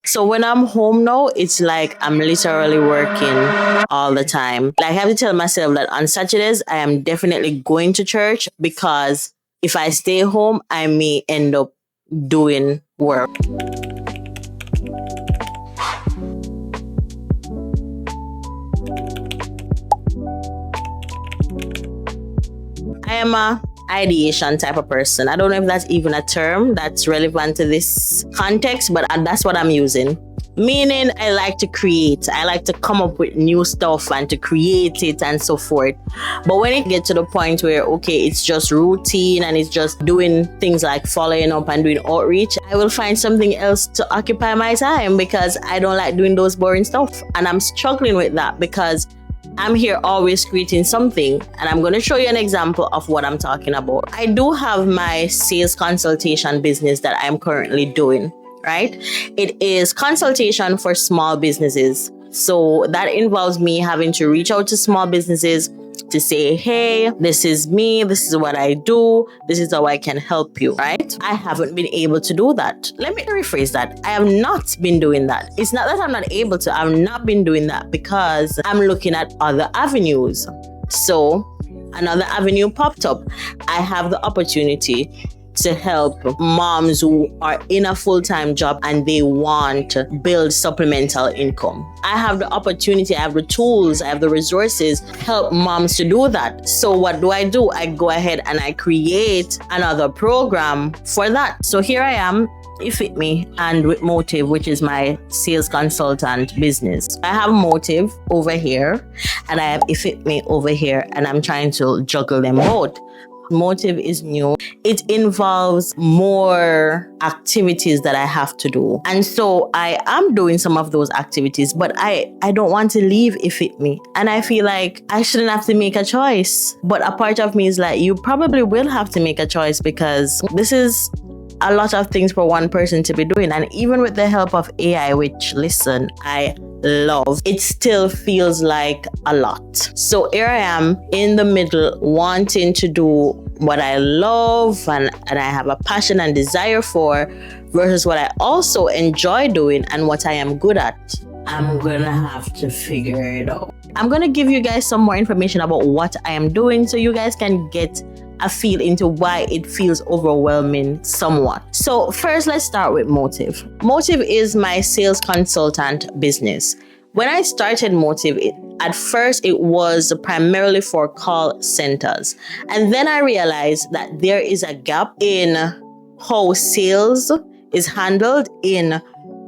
So when I'm home now, it's like I'm literally working all the time. Like I have to tell myself that on Saturdays, I am definitely going to church because if I stay home, I may end up doing work. I am a ideation type of person. I don't know if that's even a term that's relevant to this context, but that's what I'm using. Meaning, I like to create. I like to come up with new stuff and to create it and so forth. But when it gets to the point where, okay, it's just routine and it's just doing things like following up and doing outreach, I will find something else to occupy my time because I don't like doing those boring stuff. And I'm struggling with that because I'm here always creating something, and I'm going to show you an example of what I'm talking about. I do have my sales consultation business that I'm currently doing, right? It is consultation for small businesses. So that involves me having to reach out to small businesses to say, hey, this is me, this is what I do, this is how I can help you, right? I haven't been able to do that. Let me rephrase that. I have not been doing that. It's not that I'm not able to, I've not been doing that because I'm looking at other avenues. So another avenue popped up. I have the opportunity to help moms who are in a full-time job and they want to build supplemental income. I have the opportunity, I have the tools, I have the resources to help moms to do that. So what do? I go ahead and I create another program for that. So here I am, Efitmi, and with Motive, which is my sales consultant business. I have Motive over here and I have Efitmi over here, and I'm trying to juggle them both. Motive is new. It involves more activities that I have to do. And so I am doing some of those activities, but I don't want to leave Efitmi. And I feel like I shouldn't have to make a choice. But a part of me is like, you probably will have to make a choice because this is a lot of things for one person to be doing. And even with the help of AI, which, listen, I love, it still feels like a lot. So here I am in the middle wanting to do what I love and I have a passion and desire for versus what I also enjoy doing and what I am good at. I'm gonna have to figure it out. I'm gonna give you guys some more information about what I am doing so you guys can get a feel into why it feels overwhelming somewhat. So first, let's start with Motive. Motive is my sales consultant business. When I started Motive, at first it was primarily for call centers. And then I realized that there is a gap in how sales is handled in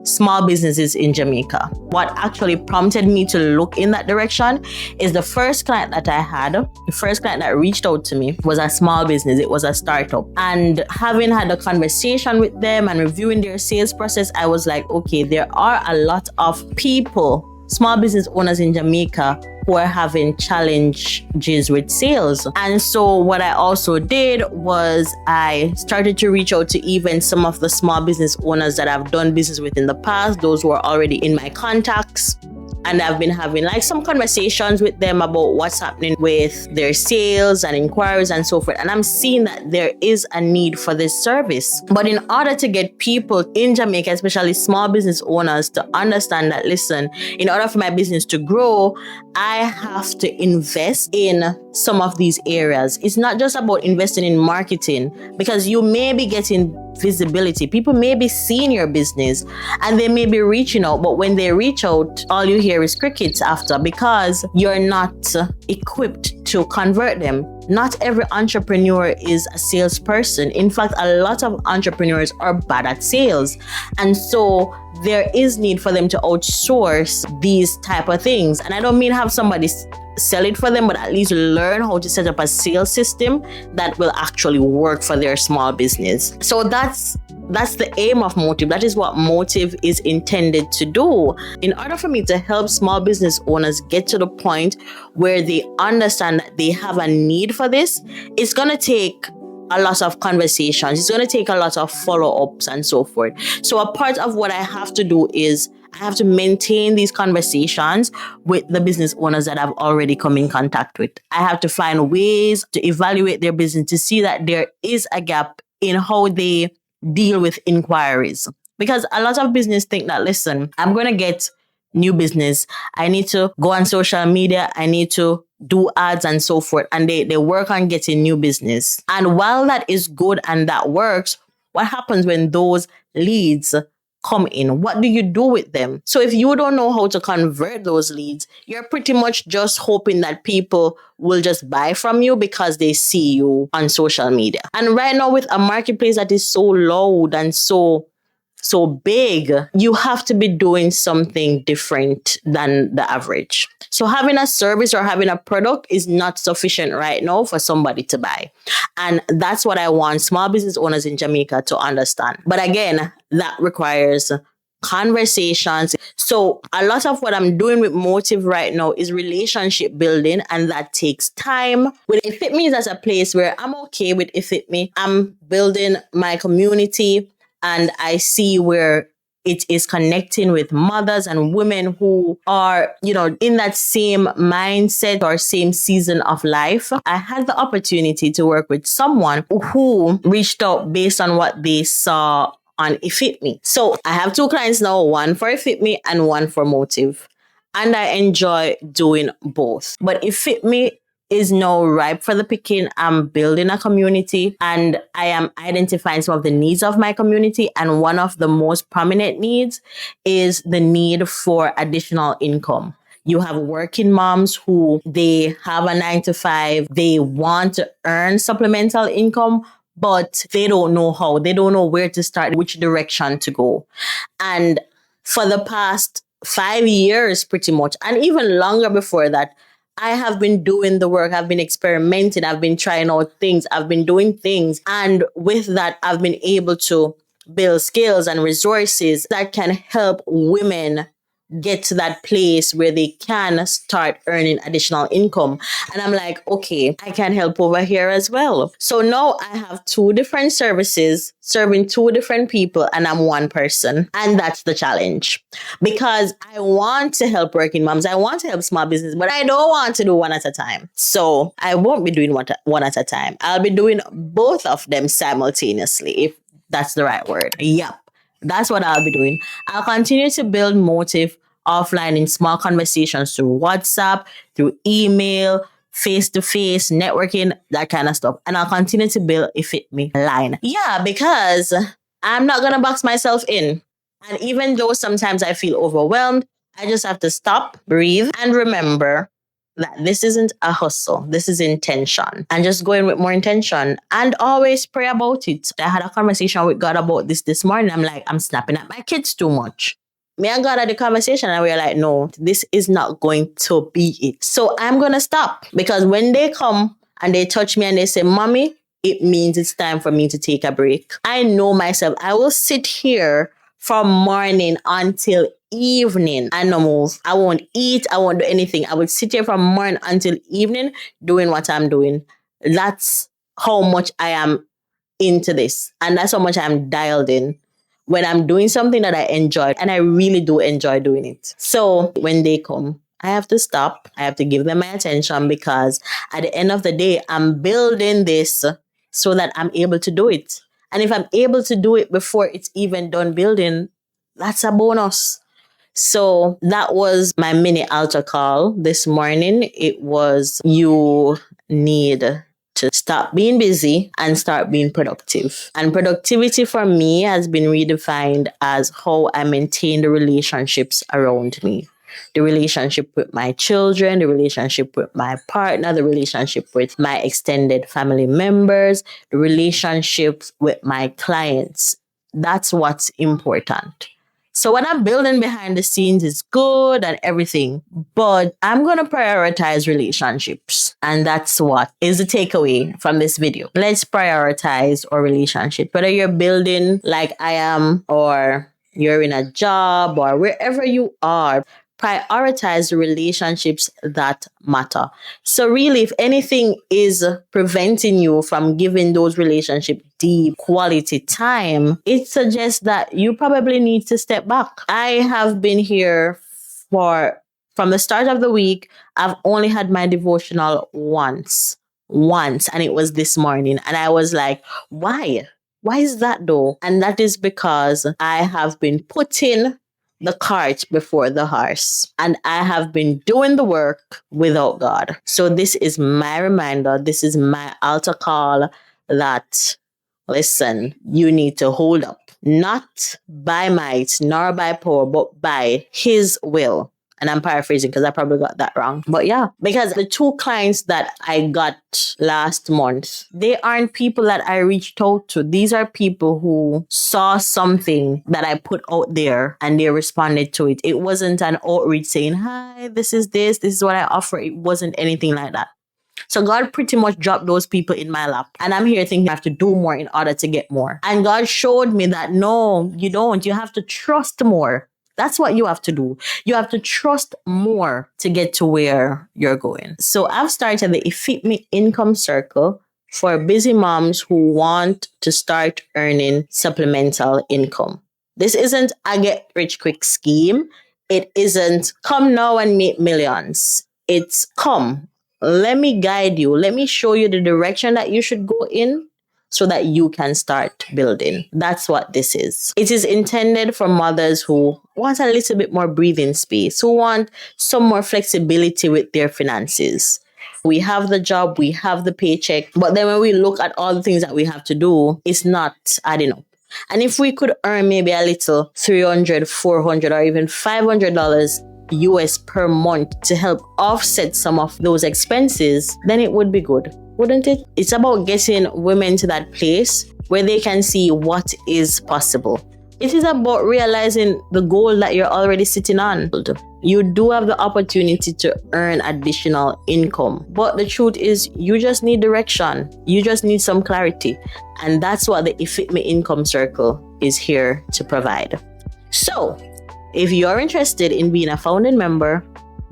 small businesses in Jamaica. What actually prompted me to look in that direction is the first client that I had, the first client that reached out to me was a small business. It was a startup. And having had a conversation with them and reviewing their sales process, I was like, okay, there are a lot of people, small business owners in Jamaica who are having challenges with sales. And so what I also did was I started to reach out to even some of the small business owners that I've done business with in the past, those who are already in my contacts. And I've been having like some conversations with them about what's happening with their sales and inquiries and so forth. And I'm seeing that there is a need for this service. But in order to get people in Jamaica, especially small business owners, to understand that, listen, in order for my business to grow, I have to invest in some of these areas. It's not just about investing in marketing, because you may be getting visibility. People may be seeing your business and they may be reaching out, but when they reach out, all you hear is crickets after because you're not equipped to convert them. Not every entrepreneur is a salesperson. In fact, a lot of entrepreneurs are bad at sales. And so there is need for them to outsource these type of things. And I don't mean have somebody sell it for them, but at least learn how to set up a sales system that will actually work for their small business. So that's the aim of Motive. That is what Motive is intended to do. In order for me to help small business owners get to the point where they understand that they have a need for this, it's going to take a lot of conversations. It's going to take a lot of follow-ups and so forth. So a part of what I have to do is I have to maintain these conversations with the business owners that I've already come in contact with. I have to find ways to evaluate their business to see that there is a gap in how they deal with inquiries. Because a lot of business think that, listen, I'm going to get new business. I need to go on social media. I need to do ads and so forth. And they work on getting new business. And while that is good and that works, what happens when those leads come in? What do you do with them? So if you don't know how to convert those leads, you're pretty much just hoping that people will just buy from you because they see you on social media. And right now, with a marketplace that is so loud and so big, you have to be doing something different than the average. So having a service or having a product is not sufficient right now for somebody to buy. And that's what I want small business owners in Jamaica to understand. But again, that requires conversations. So a lot of what I'm doing with Motive right now is relationship building, and that takes time. With Efitmi, that's a place where I'm okay with Efitmi. I'm building my community, and I see where it is connecting with mothers and women who are, in that same mindset or same season of life. I had the opportunity to work with someone who reached out based on what they saw on Efitmi. So I have 2 clients now, one for Efitmi and one for Motive. And I enjoy doing both. But Efitmi is now ripe for the picking. I'm building a community and I am identifying some of the needs of my community. And one of the most prominent needs is the need for additional income. You have working moms who they have a 9 to 5. They want to earn supplemental income, but they don't know how. They don't know where to start, which direction to go. And for the past 5 years, pretty much, and even longer before that, I have been doing the work. I've been experimenting. I've been trying out things. I've been doing things. And with that, I've been able to build skills and resources that can help women get to that place where they can start earning additional income. And I'm like, okay, I can help over here as well. So now I have 2 different services serving 2 different people, and I'm one person. And that's the challenge, because I want to help working moms. I want to help small business, but I don't want to do one at a time. So I won't be doing one at a time. I'll be doing both of them simultaneously, if that's the right word. Yep. That's what I'll be doing. I'll continue to build Motive offline in small conversations through WhatsApp, through email, face-to-face, networking, that kind of stuff. And I'll continue to build Efitmi line. Yeah, because I'm not going to box myself in. And even though sometimes I feel overwhelmed, I just have to stop, breathe, and remember that this isn't a hustle. This is intention. And just go in with more intention and always pray about it. I had a conversation with God about this morning. I'm like, I'm snapping at my kids too much. Me and God had the conversation and we were like, no, this is not going to be it. So I'm going to stop, because when they come and they touch me and they say, Mommy, it means it's time for me to take a break. I know myself. I will sit here from morning until evening and no move. I won't eat. I won't do anything. I would sit here from morning until evening doing what I'm doing. That's how much I am into this. And that's how much I'm dialed in when I'm doing something that I enjoy. And I really do enjoy doing it. So when they come, I have to stop. I have to give them my attention, because at the end of the day, I'm building this so that I'm able to do it. And if I'm able to do it before it's even done building, that's a bonus. So that was my mini altar call this morning. It was, you need to stop being busy and start being productive. And productivity for me has been redefined as how I maintain the relationships around me. The relationship with my children, the relationship with my partner, the relationship with my extended family members, the relationships with my clients. That's what's important. So what I'm building behind the scenes is good and everything, but I'm going to prioritize relationships. And that's what is the takeaway from this video. Let's prioritize our relationship. Whether you're building like I am, or you're in a job, or wherever you are, prioritize the relationships that matter. So really, if anything is preventing you from giving those relationships deep quality time, it suggests that you probably need to step back. I have been here from the start of the week. I've only had my devotional once, and it was this morning. And I was like, why? Why is that though? And that is because I have been putting the cart before the horse, and I have been doing the work without God. So this is my reminder. This is my altar call that, listen, you need to hold up, not by might nor by power, but by His will. And I'm paraphrasing because I probably got that wrong. But yeah, because the 2 clients that I got last month, they aren't people that I reached out to. These are people who saw something that I put out there and they responded to it. It wasn't an outreach saying, hi, this is what I offer. It wasn't anything like that. So God pretty much dropped those people in my lap. And I'm here thinking I have to do more in order to get more. And God showed me that no, you don't. You have to trust more. That's what you have to do. You have to trust more to get to where you're going. So I've started the Efitmi Income Circle for busy moms who want to start earning supplemental income. This isn't a get rich quick scheme. It isn't come now and make millions. It's come. Let me guide you. Let me show you the direction that you should go in so that you can start building. That's what this is. It is intended for mothers who want a little bit more breathing space, who want some more flexibility with their finances. We have the job, we have the paycheck, but then when we look at all the things that we have to do, it's not adding up. And if we could earn maybe a little $300, $400, or even $500 US per month to help offset some of those expenses, then it would be good, wouldn't it? It's about getting women to that place where they can see what is possible. It is about realizing the goal that you're already sitting on. You do have the opportunity to earn additional income, but the truth is you just need direction. You just need some clarity. And that's what the Efitmi Income Circle is here to provide. So, if you're interested in being a founding member,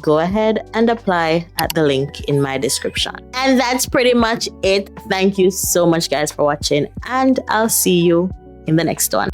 go ahead and apply at the link in my description. And that's pretty much it. Thank you so much, guys, for watching, and I'll see you in the next one.